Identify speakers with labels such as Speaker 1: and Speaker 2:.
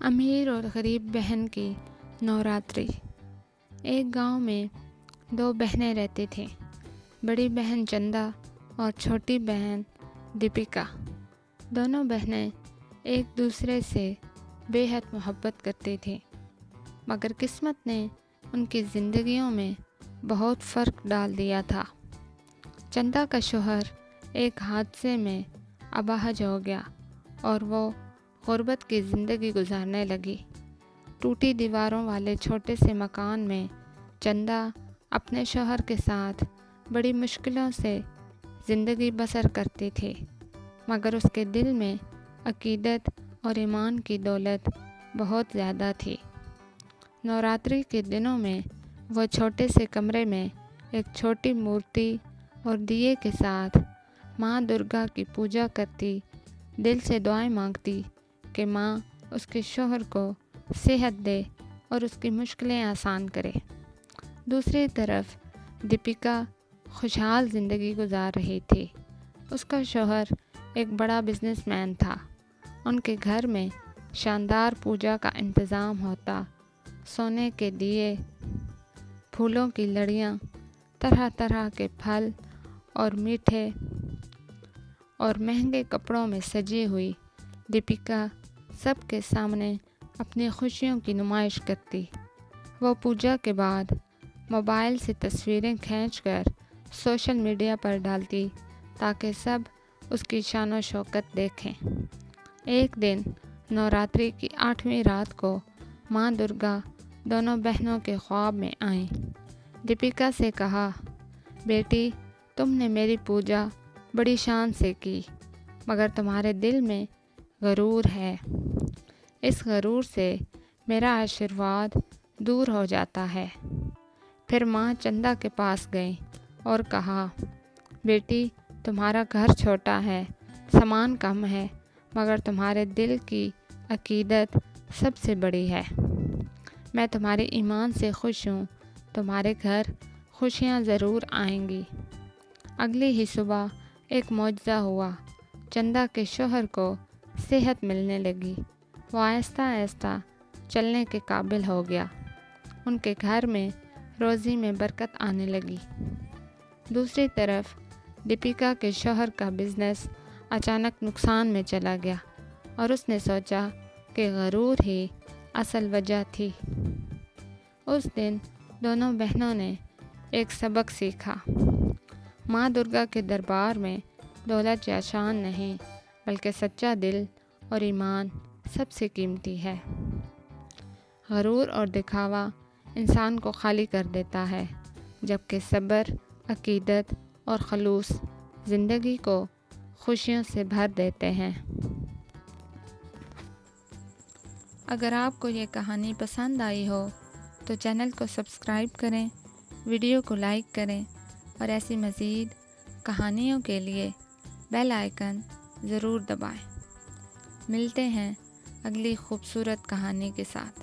Speaker 1: امیر اور غریب بہن کی نوراتری۔ ایک گاؤں میں 2 بہنیں رہتی تھیں، بڑی بہن چندا اور چھوٹی بہن دیپیکا۔ دونوں بہنیں ایک دوسرے سے بے حد محبت کرتی تھیں، مگر قسمت نے ان کی زندگیوں میں بہت فرق ڈال دیا تھا۔ چندا کا شوہر ایک حادثے میں اپاہج ہو گیا اور وہ غربت کی زندگی گزارنے لگی۔ ٹوٹی دیواروں والے چھوٹے سے مکان میں چندا اپنے شوہر کے ساتھ بڑی مشکلوں سے زندگی بسر کرتی تھی، مگر اس کے دل میں عقیدت اور ایمان کی دولت بہت زیادہ تھی۔ نوراتری کے دنوں میں وہ چھوٹے سے کمرے میں ایک چھوٹی مورتی اور دیے کے ساتھ ماں درگا کی پوجا کرتی، دل سے دعائیں مانگتی کہ ماں اس کے شوہر کو صحت دے اور اس کی مشکلیں آسان کرے۔ دوسری طرف دیپیکا خوشحال زندگی گزار رہی تھی۔ اس کا شوہر ایک بڑا بزنس مین تھا۔ ان کے گھر میں شاندار پوجا کا انتظام ہوتا، سونے کے دیے، پھولوں کی لڑیاں، طرح طرح کے پھل اور میٹھے اور مہنگے کپڑوں میں سجی ہوئی دیپیکا سب کے سامنے اپنی خوشیوں کی نمائش کرتی۔ وہ پوجا کے بعد موبائل سے تصویریں کھینچ کر سوشل میڈیا پر ڈالتی تاکہ سب اس کی شان و شوکت دیکھیں۔ ایک دن نوراتری کی 8ویں رات کو ماں درگا دونوں بہنوں کے خواب میں آئیں۔ دیپیکا سے کہا، بیٹی، تم نے میری پوجا بڑی شان سے کی، مگر تمہارے دل میں غرور ہے۔ اس غرور سے میرا آشیرواد دور ہو جاتا ہے۔ پھر ماں چندا کے پاس گئیں اور کہا، بیٹی، تمہارا گھر چھوٹا ہے، سامان کم ہے، مگر تمہارے دل کی عقیدت سب سے بڑی ہے۔ میں تمہارے ایمان سے خوش ہوں، تمہارے گھر خوشیاں ضرور آئیں گی۔ اگلی ہی صبح ایک معجزہ ہوا۔ چندا کے شوہر کو صحت ملنے لگی۔ وہ آہستہ آہستہ چلنے کے قابل ہو گیا۔ ان کے گھر میں روزی میں برکت آنے لگی۔ دوسری طرف دیپیکا کے شوہر کا بزنس اچانک نقصان میں چلا گیا اور اس نے سوچا کہ غرور ہی اصل وجہ تھی۔ اس دن دونوں بہنوں نے ایک سبق سیکھا۔ ماں درگا کے دربار میں دولت یا شان نہیں، بلکہ سچا دل اور ایمان سب سے قیمتی ہے۔ غرور اور دکھاوا انسان کو خالی کر دیتا ہے، جبکہ صبر، عقیدت اور خلوص زندگی کو خوشیوں سے بھر دیتے ہیں۔ اگر آپ کو یہ کہانی پسند آئی ہو تو چینل کو سبسکرائب کریں، ویڈیو کو لائک کریں اور ایسی مزید کہانیوں کے لیے بیل آئیکن ضرور دبائیں۔ ملتے ہیں اگلی خوبصورت کہانی کے ساتھ۔